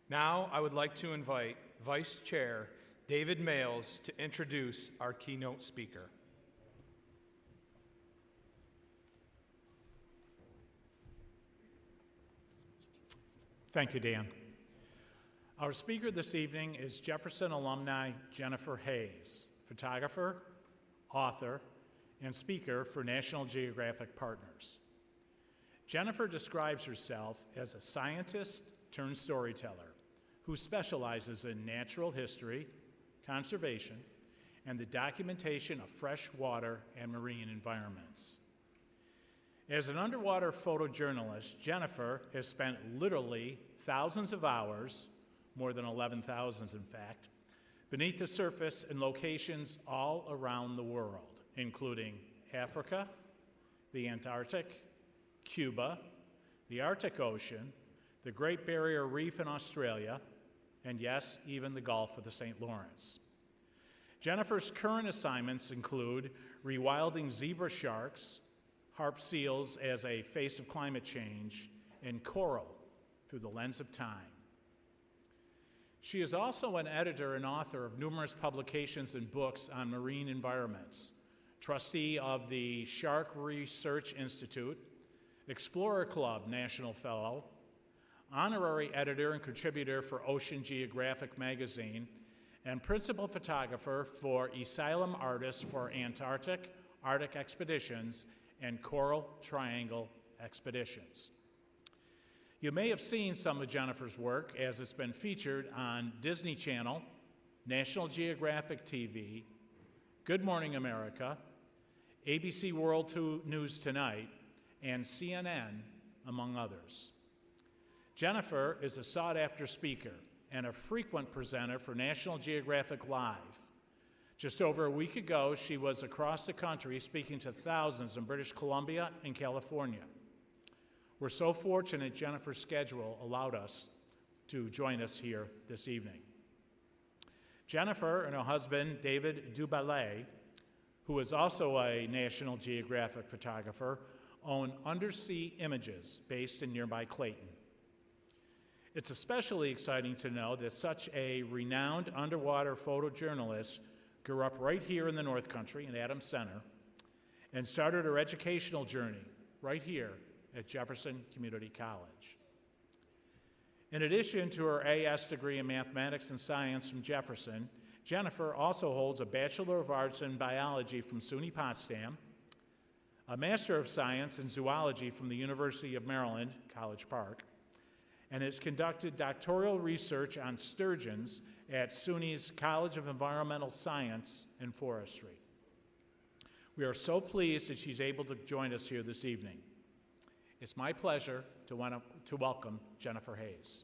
Now I would like to invite Vice Chair David Males to introduce our keynote speaker. Thank you, Dan. Our speaker this evening is Jefferson alumni Jennifer Hayes, photographer, author, and speaker for National Geographic Partners. Jennifer describes herself as a scientist turned storyteller who specializes in natural history, conservation, and the documentation of fresh water and marine environments. As an underwater photojournalist, Jennifer has spent literally thousands of hours, more than 11,000 in fact, beneath the surface in locations all around the world, including Africa, the Antarctic, Cuba, the Arctic Ocean, the Great Barrier Reef in Australia, and yes, even the Gulf of the St. Lawrence. Jennifer's current assignments include rewilding zebra sharks, harp seals as a face of climate change, and coral through the lens of time. She is also an editor and author of numerous publications and books on marine environments, trustee of the Shark Research Institute, Explorer Club National Fellow, honorary editor and contributor for Ocean Geographic magazine, and principal photographer for Asylum Artists for Antarctic, Arctic expeditions, and Coral Triangle expeditions. You may have seen some of Jennifer's work as it's been featured on Disney Channel, National Geographic TV, Good Morning America, ABC World News Tonight, and CNN, among others. Jennifer is a sought-after speaker and a frequent presenter for National Geographic Live. Just over a week ago, she was across the country speaking to thousands in British Columbia and California. We're so fortunate Jennifer's schedule allowed us to join us here this evening. Jennifer and her husband, David Duballet, who is also a National Geographic photographer, own Undersea Images based in nearby Clayton. It's especially exciting to know that such a renowned underwater photojournalist grew up right here in the North Country in Adams Center and started her educational journey right here at Jefferson Community College. In addition to her AS degree in mathematics and science from Jefferson, Jennifer also holds a Bachelor of Arts in Biology from SUNY Potsdam, a Master of Science in Zoology from the University of Maryland, College Park, and has conducted doctoral research on sturgeons at SUNY's College of Environmental Science and Forestry. We are so pleased that she's able to join us here this evening. It's my pleasure to welcome Jennifer Hayes.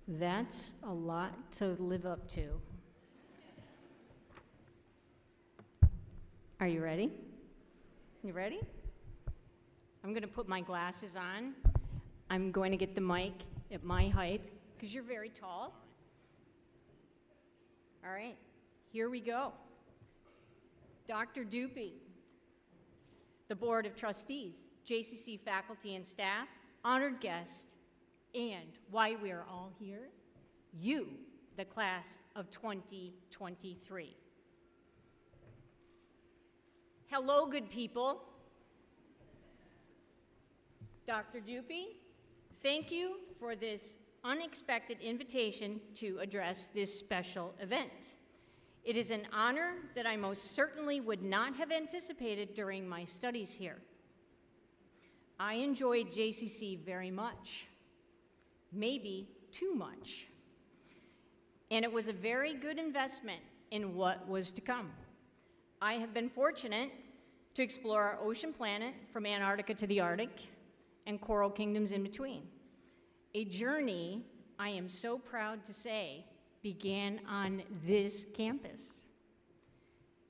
That's a lot to live up to. Are you ready? You ready? I'm going to put my glasses on. I'm going to get the mic at my height, because you're very tall. All right, here we go. Dr. Dupy, the Board of Trustees, JCC faculty and staff, honored guests, and why we are all here, you, the class of 2023. Hello, good people. Dr. Dupy, thank you for this unexpected invitation to address this special event. It is an honor that I most certainly would not have anticipated during my studies here. I enjoyed JCC very much, maybe too much, and it was a very good investment in what was to come. I have been fortunate to explore our ocean planet from Antarctica to the Arctic and coral kingdoms in between. A journey, I am so proud to say, began on this campus.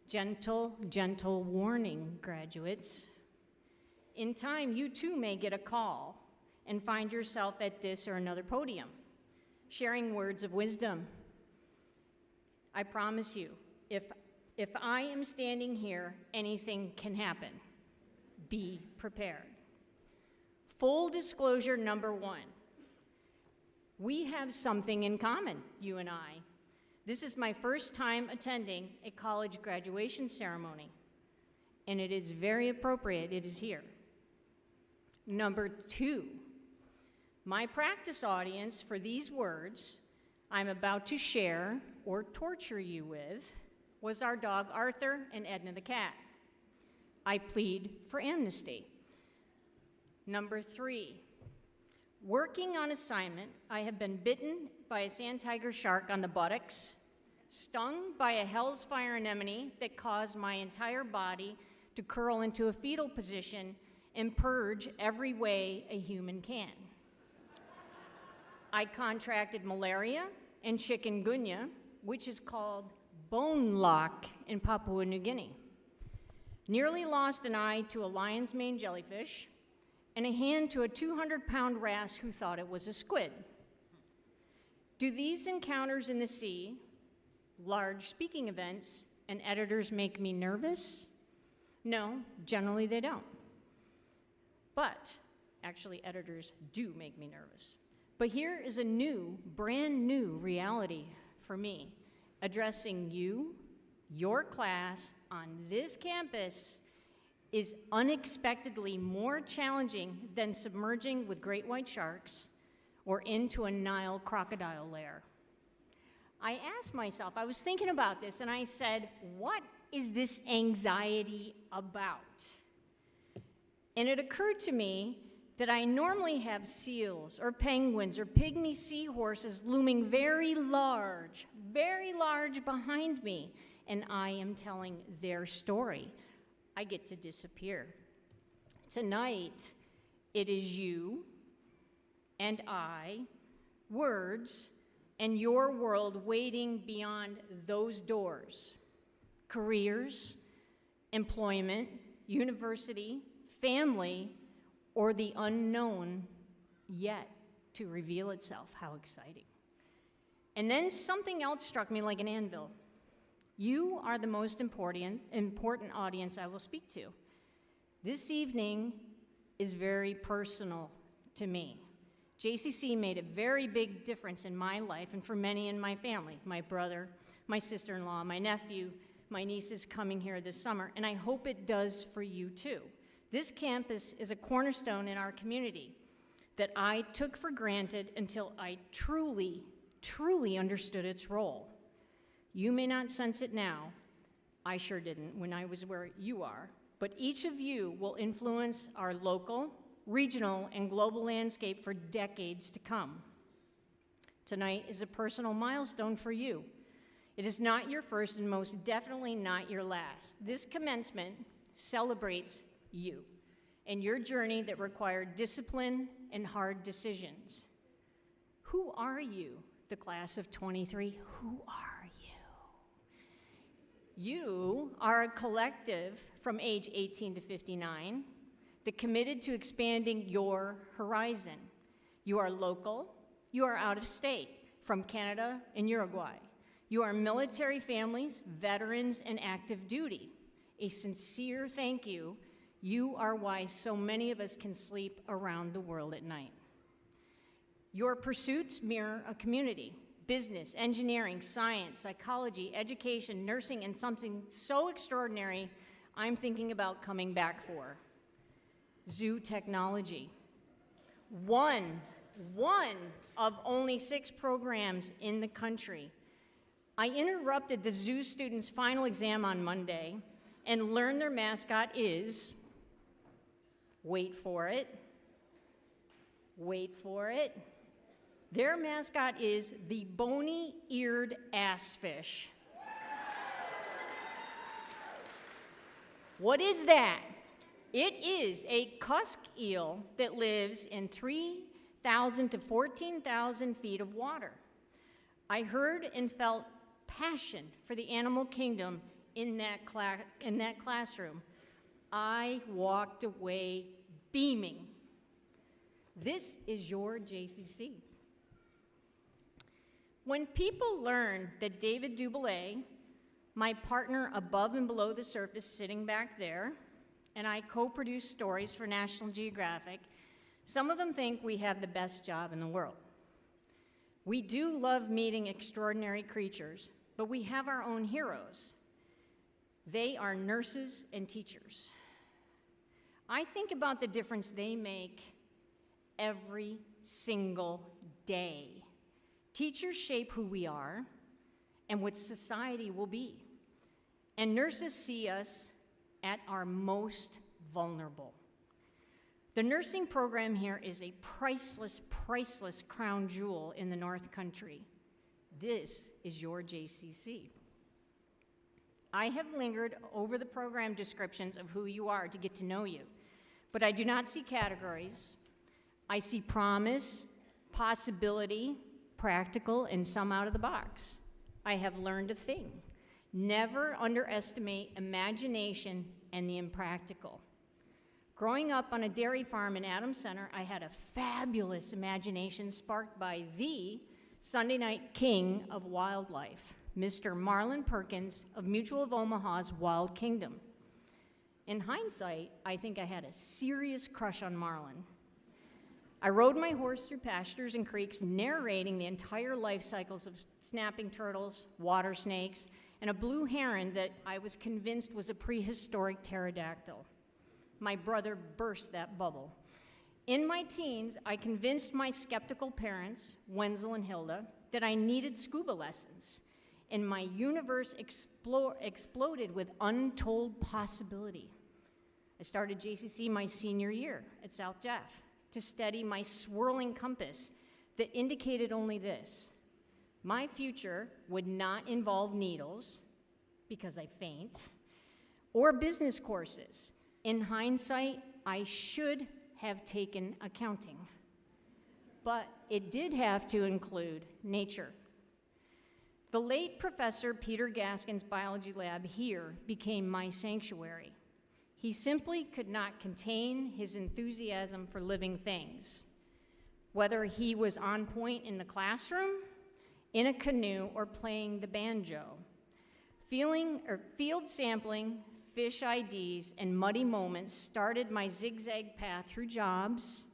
Gentle, gentle warning, graduates. In time, you too may get a call and find yourself at this or another podium, sharing words of wisdom. I promise you, if I am standing here, anything can happen. Be prepared. Full disclosure number one. We have something in common, you and I. This is my first time attending a college graduation ceremony, and it is very appropriate it is here. Number two, my practice audience for these words I'm about to share or torture you with was our dog Arthur and Edna the cat. I plead for amnesty. Number three, working on assignment, I have been bitten by a sand tiger shark on the buttocks, stung by a Hell's Fire anemone that caused my entire body to curl into a fetal position and purge every way a human can. I contracted malaria and chikungunya, which is called bone lock in Papua New Guinea. Nearly lost an eye to a lion's mane jellyfish and a hand to a 200-pound wrasse who thought it was a squid. Do these encounters in the sea, large speaking events, and editors make me nervous? No, generally they don't. But actually, editors do make me nervous. But here is a new, brand new reality for me, addressing you, your class on this campus is unexpectedly more challenging than submerging with great white sharks or into a Nile crocodile lair. I asked myself, I was thinking about this, and I said, what is this anxiety about? And it occurred to me that I normally have seals or penguins or pygmy seahorses looming very large behind me, and I am telling their story. I get to disappear. Tonight, it is you and I, words, and your world waiting beyond those doors. Careers, employment, university, family, or the unknown yet to reveal itself. How exciting. And then something else struck me like an anvil. You are the most important audience I will speak to. This evening is very personal to me. JCC made a very big difference in my life and for many in my family, my brother, my sister-in-law, my nephew, my niece is coming here this summer, and I hope it does for you too. This campus is a cornerstone in our community that I took for granted until I truly understood its role. You may not sense it now. I sure didn't when I was where you are. But each of you will influence our local, regional, and global landscape for decades to come. Tonight is a personal milestone for you. It is not your first and most definitely not your last. This commencement celebrates you and your journey that required discipline and hard decisions. Who are you, the class of 23? Who are you? You are a collective from age 18 to 59 that committed to expanding your horizon. You are local, you are out of state, from Canada and Uruguay. You are military families, veterans, and active duty. A sincere thank you. You are why so many of us can sleep around the world at night. Your pursuits mirror a community. Business, engineering, science, psychology, education, nursing, and something so extraordinary I'm thinking about coming back for. Zoo technology. One of only 6 programs in the country. I interrupted the zoo students' final exam on Monday and learned their mascot is, wait for it, their mascot is the bony-eared assfish. What is that? It is a cusk eel that lives in 3,000 to 14,000 feet of water. I heard and felt passion for the animal kingdom in that classroom. I walked away beaming. This is your JCC. When people learn that David Dubélé, My partner above and below the surface sitting back there, and I co-produce stories for National Geographic. Some of them think we have the best job in the world. We do love meeting extraordinary creatures, but we have our own heroes. They are nurses and teachers. I think about the difference they make every single day. Teachers shape who we are and what society will be. And nurses see us at our most vulnerable. The nursing program here is a priceless, priceless crown jewel in the North Country. This is your JCC. I have lingered over the program descriptions of who you are to get to know you, but I do not see categories. I see promise, possibility, practical, and some out of the box. I have learned a thing. Never underestimate imagination and the impractical. Growing up on a dairy farm in Adams Center, I had a fabulous imagination sparked by the Sunday night king of wildlife, Mr. Marlon Perkins of Mutual of Omaha's Wild Kingdom. In hindsight, I think I had a serious crush on Marlon. I rode my horse through pastures and creeks, narrating the entire life cycles of snapping turtles, water snakes, and a blue heron that I was convinced was a prehistoric pterodactyl. My brother burst that bubble. In my teens, I convinced my skeptical parents, Wenzel and Hilda, that I needed scuba lessons, and my universe exploded with untold possibility. I started JCC my senior year at South Jeff to study my swirling compass that indicated only this: my future would not involve needles, because I faint, or business courses. In hindsight, I should have taken accounting, but it did have to include nature. The late Professor Peter Gaskin's biology lab here became my sanctuary. He simply could not contain his enthusiasm for living things, whether he was on point in the classroom, in a canoe, or playing the banjo. Field sampling, fish IDs, and muddy moments started my zigzag path through jobs,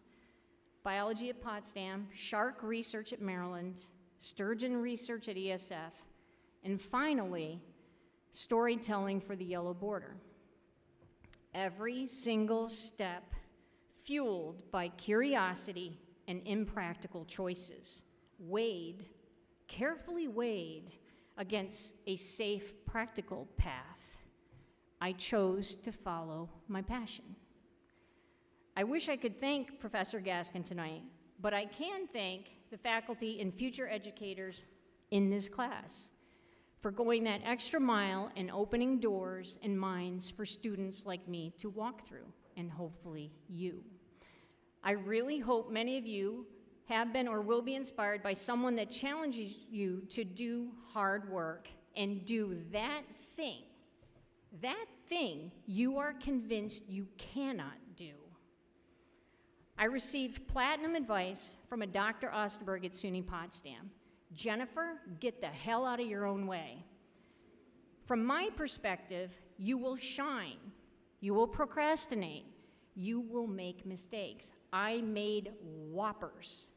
biology at Potsdam, shark research at Maryland, sturgeon research at ESF, and finally, storytelling for the Yellow Border. Every single step fueled by curiosity and impractical choices, carefully weighed against a safe, practical path. I chose to follow my passion. I wish I could thank Professor Gaskin tonight, but I can thank the faculty and future educators in this class for going that extra mile and opening doors and minds for students like me to walk through, and hopefully you. I really hope many of you have been or will be inspired by someone that challenges you to do hard work and do that thing you are convinced you cannot do. I received platinum advice from a Dr. Osterberg at SUNY Potsdam. Jennifer, get the hell out of your own way. From my perspective, you will shine, you will procrastinate, you will make mistakes. I made whoppers.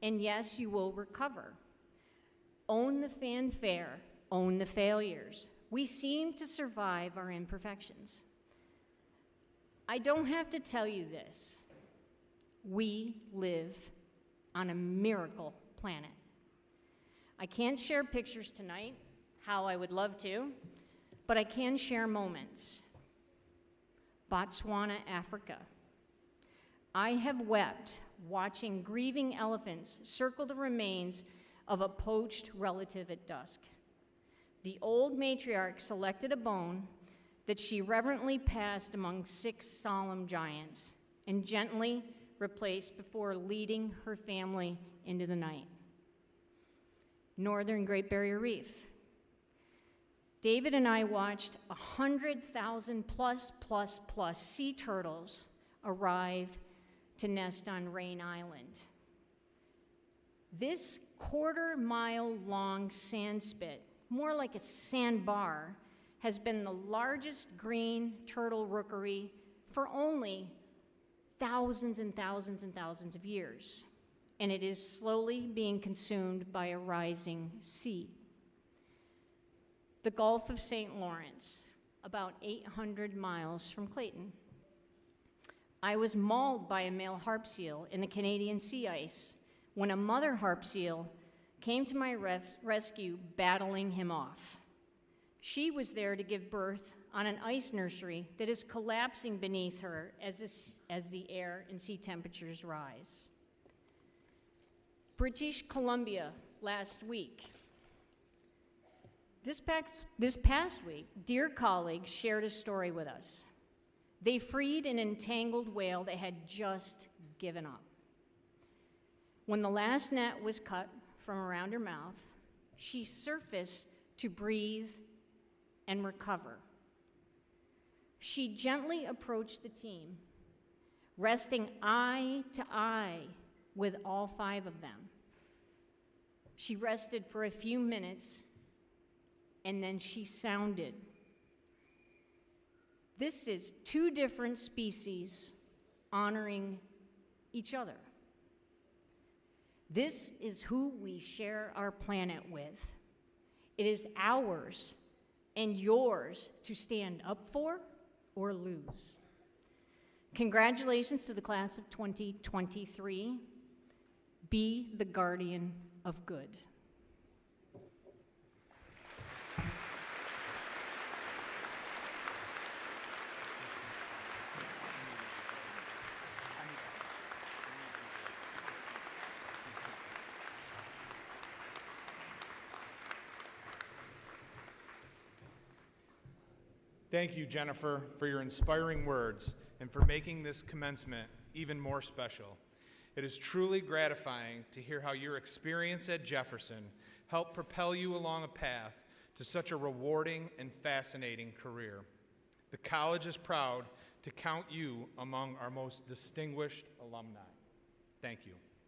And yes, you will recover. Own the fanfare, own the failures. We seem to survive our imperfections. I don't have to tell you this. We live on a miracle planet. I can't share pictures tonight, how I would love to, but I can share moments. Botswana, Africa. I have wept watching grieving elephants circle the remains of a poached relative at dusk. The old matriarch selected a bone that she reverently passed among 6 solemn giants and gently replaced before leading her family into the night. Northern Great Barrier Reef. David and I watched 100,000 plus sea turtles arrive to nest on Rain Island. This 1/4-mile long sand spit more like a sandbar, has been the largest green turtle rookery for only thousands and thousands and thousands of years, and it is slowly being consumed by a rising sea. The Gulf of St. Lawrence, about 800 miles from Clayton. I was mauled by a male harp seal in the Canadian sea ice when a mother harp seal came to my rescue, battling him off. She was there to give birth on an ice nursery that is collapsing beneath her as the air and sea temperatures rise. British Columbia last week. This past week, dear colleagues shared a story with us. They freed an entangled whale that had just given up. When the last net was cut from around her mouth, she surfaced to breathe and recover. She gently approached the team, resting eye to eye with all 5 of them. She rested for a few minutes, and then she sounded. This is 2 different species honoring each other. This is who we share our planet with. It is ours and yours to stand up for or lose. Congratulations to the class of 2023. Be the guardian of good. Thank you, Jennifer, for your inspiring words and for making this commencement even more special. It is truly gratifying to hear how your experience at Jefferson helped propel you along a path to such a rewarding and fascinating career. The college is proud to count you among our most distinguished alumni. Thank you.